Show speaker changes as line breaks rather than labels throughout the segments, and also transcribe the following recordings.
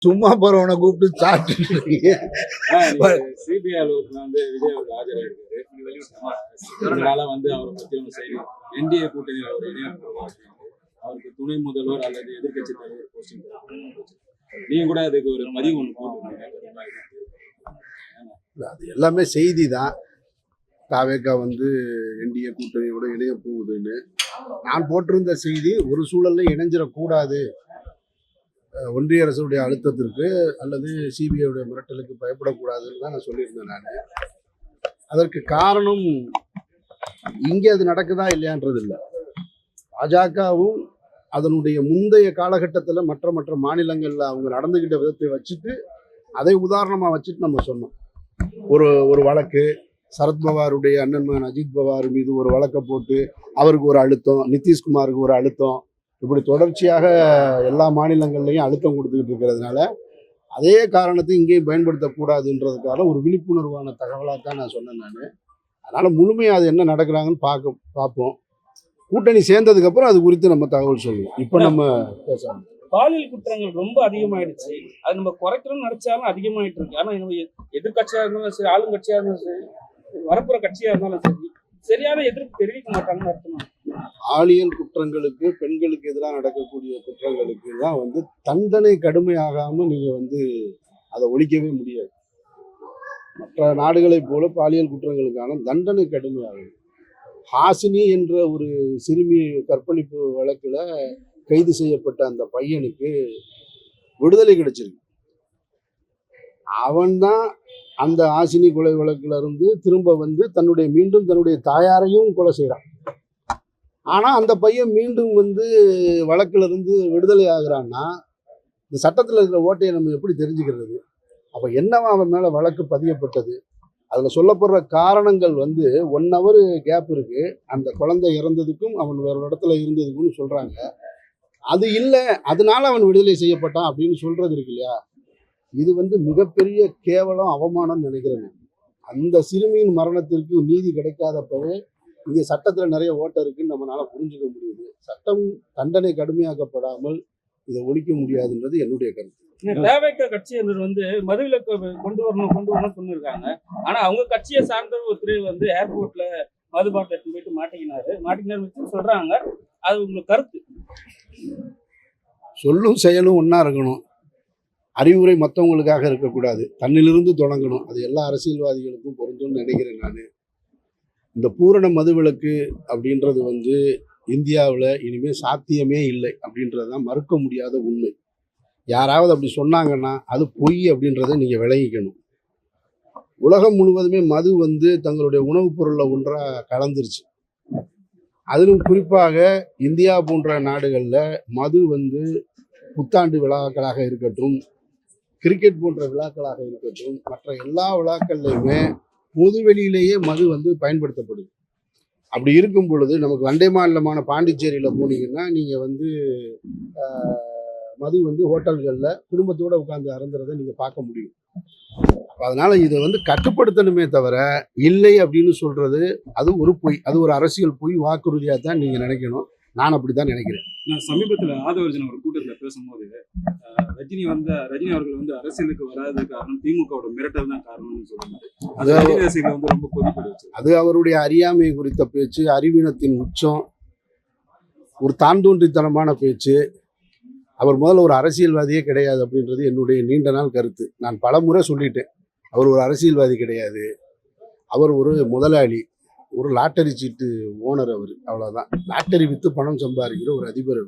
சும்மா போறவனை கூப்பிட்டு சாப்பிட்டு
சிபிஐ அலுவலகத்துல வந்து விஜய் அவர்கள் ஆஜராயிருக்காரு. இதனால வந்து அவரை பத்தி ஒன்று செய்தி என்டிஏ கூட்டணியில் அவர் அவருக்கு துணை முதல்வர் அல்லது எதிர்கட்சி தலைவர் போஸ்டிங் நீங்க கூட அதுக்கு ஒரு பதிவு ஒன்று போட்டுருக்கீங்க.
அது எல்லாமே செய்தி தான். தாவேக்கா வந்து என்டிஏ கூட்டணியோட இணைய போகுதுன்னு நான் போட்டிருந்த செய்தி ஒரு சூழல்ல இணைஞ்சிடக்கூடாது, ஒன்றிய அரசுடைய அழுத்தத்திற்கு அல்லது சிபிஐடைய மிரட்டலுக்கு பயப்படக்கூடாதுன்னு தான் நான் சொல்லியிருந்தேன். நான் அதற்கு காரணம் இங்கே அது நடக்குதா இல்லையான்றது இல்லை. பாஜகவும் அதனுடைய முந்தைய காலகட்டத்தில் மற்ற மாநிலங்களில் அவங்க நடந்துக்கிட்ட விதத்தை வச்சுட்டு அதை உதாரணமாக வச்சுட்டு நம்ம சொன்னோம். ஒரு வழக்கு சரத்பவாருடைய அண்ணன் மகன் அஜித் பவார் மீது ஒரு வழக்கை போட்டு அவருக்கு ஒரு அழுத்தம், நிதிஷ்குமாருக்கு ஒரு அழுத்தம், இப்படி தொடர்ச்சியாக எல்லா மாநிலங்கள்லையும் அழுத்தம் கொடுத்துக்கிட்டு இருக்கிறதுனால அதே காரணத்தை இங்கேயும் பயன்படுத்தக்கூடாதுன்றதுக்காக ஒரு விழிப்புணர்வான தகவலாக தான் நான் சொன்னேன். அதனால் முழுமையாக அது என்ன நடக்கிறாங்கன்னு பார்ப்போம். கூட்டணி சேர்ந்ததுக்கப்புறம் அது குறித்து நம்ம தகவல் சொல்லுவோம். இப்போ நம்ம பேசலாம்.
பாலியல் குற்றங்கள் ரொம்ப அதிகமாயிடுச்சு. அது நம்ம குறைக்கணும்னு நினைச்சாலும் அதிகமாயிட்டு இருக்கு. ஆனால் நம்ம எதிர்கட்சியாக இருந்தாலும் சரி, ஆளுங்கட்சியாக இருந்தாலும் சரி, வரப்புற கட்சியாக இருந்தாலும் சரி, சரியான எதிர்ப்பு தெரிவிக்க மாட்டாங்கன்னு அர்த்தம்.
பாலியல் குற்றங்களுக்கு, பெண்களுக்கு எதிராக நடக்கக்கூடிய குற்றங்களுக்கு தான் வந்து தண்டனை கடுமையாகாமல் நீங்கள் வந்து அதை ஒழிக்கவே முடியாது. மற்ற நாடுகளைப் போல பாலியல் குற்றங்களுக்கான தண்டனை கடுமையாகும். ஹாசினி என்ற ஒரு சிறுமி கற்பழிப்பு வழக்கில் கைது செய்யப்பட்ட அந்த பையனுக்கு விடுதலை கிடைச்சிருக்கு. அவன்தான் அந்த ஹாசினி கொலை வழக்கில் இருந்து திரும்ப வந்து மீண்டும் தன்னுடைய தாயாரையும் கொலை செய்கிறான். ஆனால் அந்த பையன் மீண்டும் வந்து வழக்கில் இருந்து விடுதலை ஆகிறான்னா இந்த சட்டத்தில் இருக்கிற ஓட்டையை நம்ம எப்படி தெரிஞ்சுக்கிறது? அப்போ என்னவா அவன் மேலே வழக்கு பதியப்பட்டது? அதில் சொல்லப்படுற காரணங்கள் வந்து 1 hour கேப் இருக்குது. அந்த குழந்தை இறந்ததுக்கும் அவன் வேற இடத்துல இருந்ததுக்குன்னு சொல்கிறாங்க. அது இல்லை, அதனால அவன் விடுதலை செய்யப்பட்டான் அப்படின்னு சொல்கிறது இருக்கு இல்லையா? இது வந்து மிகப்பெரிய கேவலம், அவமானம்னு நினைக்கிறேன். அந்த சிறுமியின் மரணத்திற்கு நீதி கிடைக்காதப்பவே இங்கே சட்டத்தில் நிறைய ஓட்டை இருக்குன்னு நம்மளால புரிஞ்சுக்க முடியுது. சட்டம் தண்டனை கடுமையாக்கப்படாமல் இதை ஒழிக்க முடியாதுன்றது என்னுடைய கருத்து.
தேவைக்க கட்சி வந்து மதுவிலக்கு கொண்டு வரணும் சொல்லியிருக்காங்க. ஆனா அவங்க கட்சியை சார்ந்த ஒருத்தர் வந்து ஏர்போர்ட்ல மது பாட்டில் எடுத்து போயிட்டு மாட்டிக்கினாரு சொல்றாங்க. அது உங்களுக்கு கருத்து?
சொல்லும் செயலும் ஒன்றா இருக்கணும். அறிவுரை மற்றவங்களுக்காக இருக்கக்கூடாது, தன்னிலிருந்து தொடங்கணும். அது எல்லா அரசியல்வாதிகளுக்கும் பொருந்தும்னு நினைக்கிறேன். நான் இந்த பூரண மதுவிலக்கு அப்படின்றது வந்து இந்தியாவில் இனிமேல் சாத்தியமே இல்லை அப்படின்றது தான் மறுக்க முடியாத உண்மை. யாராவது அப்படி சொன்னாங்கன்னா அது பொய் அப்படின்றத நீங்கள் விளங்கிக்கணும். உலகம் முழுவதுமே மது வந்து தங்களுடைய உணவுப் பொருளில் ஒன்றாக கலந்துருச்சு. அதிலும் குறிப்பாக இந்தியா போன்ற நாடுகளில் மது வந்து புத்தாண்டு விழாக்களாக இருக்கட்டும், கிரிக்கெட் போன்ற விழாக்களாக இருக்கட்டும், மற்ற எல்லா விழாக்கள்லையுமே பொதுவெளியிலேயே மது வந்து பயன்படுத்தப்படுது. அப்படி இருக்கும் பொழுது நமக்கு அண்டை மாநிலமான பாண்டிச்சேரியில் போனீங்கன்னா நீங்கள் வந்து மது வந்து ஹோட்டல்களில் குடும்பத்தோடு உட்காந்து அருந்துறதை நீங்கள் பார்க்க முடியும். அதனால் இதை வந்து கட்டுப்படுத்தணுமே தவிர இல்லை அப்படின்னு சொல்கிறது அது ஒரு பொய், அது ஒரு அரசியல் பொய் வாக்குறுதியாக தான் நீங்கள் நினைக்கணும். நான் அப்படி தான் நினைக்கிறேன்.
நான் சமீபத்தில் ஆதவர்ஜன் ஒரு கூட்டத்தில் பேசும்போது ரஜினி அவர்கள் வந்து அரசியலுக்கு வராத காரணம் திமுகவோட மிரட்டல் தான் காரணம்னு சொல்லுவாங்க. ரொம்ப கொதிப்படைச்சு.
அது அவருடைய அறியாமை குறித்த பேச்சு, அறிவீனத்தின் உச்சம், ஒரு தான் தோன்றித்தனமான பேச்சு. அவர் முதல்ல ஒரு அரசியல்வாதியே கிடையாது அப்படின்றது என்னுடைய நீண்ட நாள் கருத்து. நான் பல முறை சொல்லிட்டேன். அவர் ஒரு அரசியல்வாதி கிடையாது. அவர் ஒரு முதலாளி, ஒரு லாட்டரி சீட்டு ஓனர். அவர் அவ்வளோதான். லாட்டரி விற்று பணம் சம்பாதிக்கிற ஒரு அதிபர்.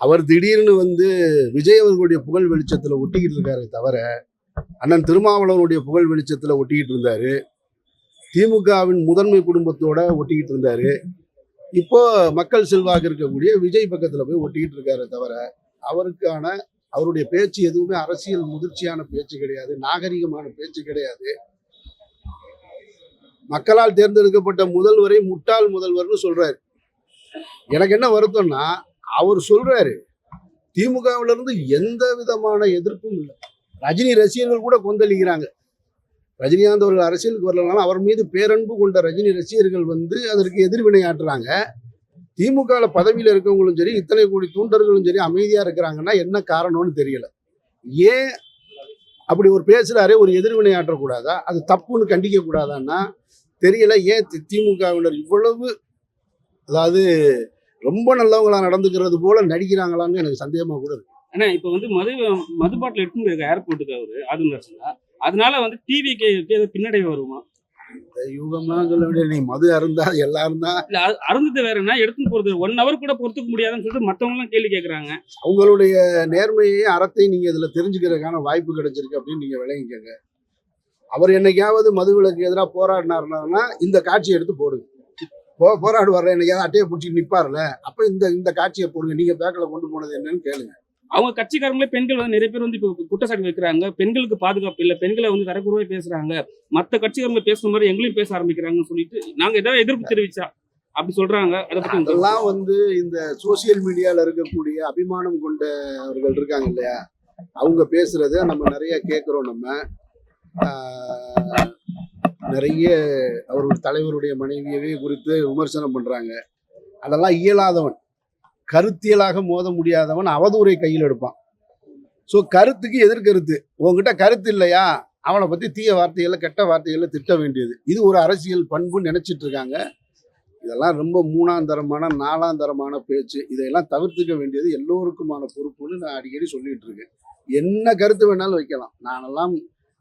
அவர் திடீர்னு வந்து விஜய் அவர்களுடைய புகழ் வெளிச்சத்தில் ஒட்டிக்கிட்டு இருக்காரு தவிர அண்ணன் திருமாவளவனுடைய புகழ் வெளிச்சத்தில் ஒட்டிக்கிட்டு இருந்தார். திமுகவின் முதன்மை குடும்பத்தோட ஒட்டிக்கிட்டு இருந்தார். இப்போ மக்கள் செல்வாக்கு இருக்கக்கூடிய விஜய் பக்கத்தில் போய் ஒட்டிக்கிட்டு இருக்காரு தவிர அவருடைய பேச்சு எதுவுமே அரசியல் முதிர்ச்சியான பேச்சு கிடையாது, நாகரிகமான பேச்சு கிடையாது. மக்களால் தேர்ந்தெடுக்கப்பட்ட முதல்வரை முட்டாள் முதல்வர்னு சொல்றாரு. எனக்கு என்ன வருத்தம்னா அவர் சொல்றாரு திமுகவிலிருந்து எந்த விதமான எதிர்ப்பும் இல்லை. ரஜினி ரசிகர்கள் கூட கொந்தளிக்கிறாங்க. ரஜினிகாந்த் அவர்கள் அரசியலுக்கு வரலனாலும் அவர் மீது பேரன்பு கொண்ட ரஜினி ரசிகர்கள் வந்து அதற்கு எதிர்வினை ஆற்றுறாங்க. திமுகவில் பதவியில் இருக்கவங்களும் சரி, இத்தனை கோடி தொண்டர்களும் சரி அமைதியாக இருக்கிறாங்கன்னா என்ன காரணம்னு தெரியல. ஏன் அப்படி ஒரு பேசுறாரே, ஒரு எதிர்வினை ஆற்றக்கூடாதா? அது தப்புன்னு கண்டிக்க கூடாதான்னா தெரியல. ஏன் திமுகவினர் இவ்வளவு, அதாவது ரொம்ப நல்லவங்களா நடந்துக்கிறது போல நடிக்கிறாங்களான்னு எனக்கு சந்தேகமா கூட இருக்கு.
ஆனா இப்ப வந்து மது பாட்டில் எடுத்துன்னு போயிருக்க ஏர்போர்ட்டுக்கு அவரு ஆளுநர், அதனால வந்து டிவிக்கு பின்னடைவு வருமா?
இந்த யுகம்லாம் சொல்ல வேண்டிய, நீ மது அருந்தா எல்லாரும் தான்.
இல்ல அருந்தது வேறன்னா எடுத்துன்னு போறது 1 hour கூட பொறுத்துக்க முடியாதுன்னு சொல்லிட்டு மத்தவங்க எல்லாம் கேள்வி கேட்கறாங்க.
அவங்களுடைய நேர்மையை அறத்தை நீங்க இதுல தெரிஞ்சுக்கிறதுக்கான வாய்ப்பு கிடைச்சிருக்கு அப்படின்னு நீங்க விளங்கிக்கங்க. அவர் என்னைக்காவது மதுவிலக்கு எதிராக போராடினாருன்னா இந்த காட்சியை எடுத்து போடுங்க. போராடுவார், என்னைக்காவது அட்டையை பிடிச்சிட்டு நிப்பாருல, அப்ப இந்த காட்சியை போடுங்க. நீங்க பேக்கில் கொண்டு போனது என்னன்னு கேளுங்க.
அவங்க கட்சிக்காரங்களே பெண்கள் வந்து நிறைய பேர் வந்து இப்போ குற்றச்சாட்டு வைக்கிறாங்க. பெண்களுக்கு பாதுகாப்பு இல்லை, பெண்களை வந்து தரக்குறைவாக பேசுறாங்க, மற்ற கட்சிக்காரங்க பேசுற மாதிரி எங்களையும் பேச ஆரம்பிக்கிறாங்கன்னு சொல்லிட்டு நாங்க ஏதாவது எதிர்ப்பு தெரிவிச்சா அப்படி சொல்றாங்க. அதை பத்தி
அதெல்லாம் வந்து இந்த சோசியல் மீடியால இருக்கக்கூடிய அபிமானம் கொண்டவர்கள் இருக்காங்க இல்லையா, அவங்க பேசுறத நம்ம நிறைய கேட்குறோம். நம்ம நிறைய அவர்கள் தலைவருடைய மனைவியவே குறித்து விமர்சனம் பண்றாங்க. அதெல்லாம் இயலாதவன், கருத்தியலாக மோத முடியாதவன் அவதூறை கையில் எடுப்பான். ஸோ கருத்துக்கு எதிர்கருத்து. உங்ககிட்ட கருத்து இல்லையா, அவனை பத்தி தீய வார்த்தைகளை கெட்ட வார்த்தைகளை திட்ட வேண்டியது, இது ஒரு அரசியல் பண்புன்னு நினைச்சிட்டு இருக்காங்க. இதெல்லாம் ரொம்ப 3ஆம் தரமான 4ஆம் தரமான பேச்சு. இதையெல்லாம் தவிர்த்துக்க வேண்டியது எல்லோருக்குமான பொறுப்புன்னு நான் அடிக்கடி சொல்லிட்டு இருக்கேன். என்ன கருத்து வேணாலும் வைக்கலாம். நானெல்லாம்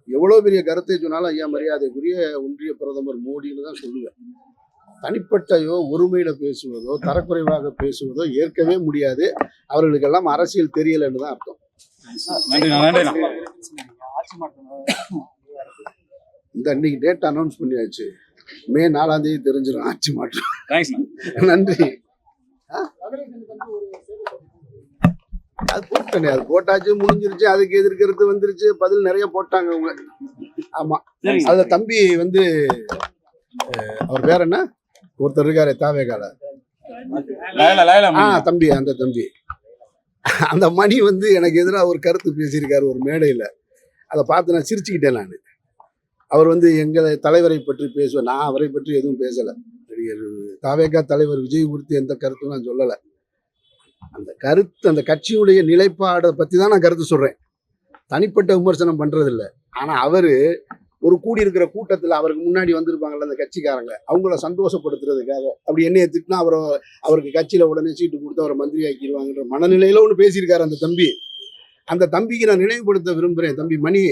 எவ்வளோ பெரிய கருத்தை சொன்னாலும் ஐயா மரியாதைக்குரிய ஒன்றிய பிரதமர் மோடின்னு தான் சொல்லுவேன். தனிப்பட்டையோ ஒருமையில பேசுவதோ தரக்குறைவாக பேசுவதோ ஏற்கவே முடியாது. அவர்களுக்கெல்லாம் அரசியல் தெரியலன்னு தான் அர்த்தம். இந்த அன்னைக்கு டேட் அனௌன்ஸ் பண்ணியாச்சு. மே 4ஆம் தேதி தெரிஞ்சிடும் ஆட்சி மாற்றம். நன்றி. அது போட்டனே, அது போட்டாச்சு, முடிஞ்சிருச்சு. அதுக்கு எதிர்க்கிறது வந்துருச்சு, பதில் நிறைய போட்டாங்க அவங்க. ஆமா, அதுல தம்பி வந்து அவர் பேர் என்ன, ஒருத்தர் இருக்காரு தாவேகால, தம்பி, அந்த தம்பி, அந்த மணி வந்து எனக்கு எதிராக ஒரு கருத்து பேசியிருக்காரு ஒரு மேடையில். அதை பார்த்து நான் சிரிச்சுக்கிட்டேன். நான் அவர் வந்து எங்களை தலைவரை பற்றி பேசுவேன், நான் அவரை பற்றி எதுவும் பேசலை. தாவேகா தலைவர் விஜய் குறித்து எந்த கருத்தும் நான் சொல்லலை. அந்த கருத்து, அந்த கட்சியுடைய நிலைப்பாடை பற்றி தான் நான் கருத்து சொல்கிறேன். தனிப்பட்ட விமர்சனம் பண்ணுறதில்ல. ஆனால் அவர் ஒரு கூடியிருக்கிற கூட்டத்தில் அவருக்கு முன்னாடி வந்திருப்பாங்கள்ல அந்த கட்சிக்காரங்க, அவங்கள சந்தோஷப்படுத்துறதுக்காக அப்படி என்னையை திட்டினா அவருக்கு கட்சியில் உடனே சீட்டு கொடுத்து அவரை மந்திரி ஆக்கிடுவாங்கன்ற மனநிலையில் ஒன்று பேசியிருக்காரு அந்த தம்பி. அந்த தம்பிக்கு நான் நினைவுபடுத்த விரும்புகிறேன். தம்பி மணி,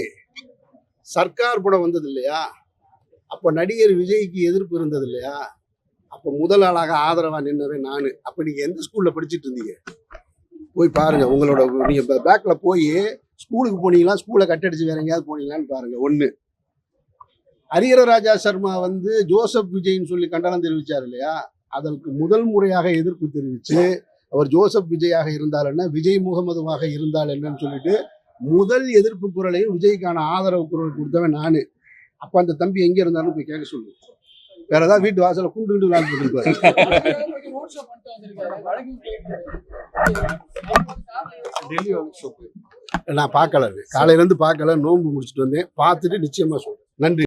சர்க்கார் படம் வந்தது இல்லையா, அப்போ நடிகர் விஜய்க்கு எதிர்ப்பு இருந்தது இல்லையா, அப்போ முதல் ஆளாக ஆதரவாக நின்னவே நான். அப்போ நீங்கள் எந்த ஸ்கூலில் படிச்சுட்டு இருந்தீங்க? போய் பாருங்க. உங்களோட நீங்கள் பேக்கில் போய் ஸ்கூலுக்கு போனீங்களா, ஸ்கூலை கட்டடிச்சு வேற எங்கேயாவது போனீங்களான்னு பாருங்க. ஒன்று, ஹரிஹர ராஜா சர்மா வந்து ஜோசப் விஜய்ன்னு சொல்லி கண்டனம் தெரிவித்தார் இல்லையா, அதற்கு முதல் முறையாக எதிர்ப்பு தெரிவித்து அவர் ஜோசப் விஜயாக இருந்தால் என்ன, விஜய் முகமதுவாக இருந்தால் என்னன்னு சொல்லிட்டு முதல் எதிர்ப்பு குரலையும் விஜய்க்கான ஆதரவு குரல் கொடுத்தவன் நான். அப்போ அந்த தம்பி எங்கே இருந்தாலும் போய் கேட்க சொல்லு. வேற ஏதாவது வீட்டு வாசல குண்டு விளாண்டுருப்பாரு. நான் பார்க்கல, காலையிலேருந்து பார்க்கல, நோன்பு முடிச்சுட்டு வந்தேன். பார்த்துட்டு நிச்சயமா சொல்றேன். நன்றி.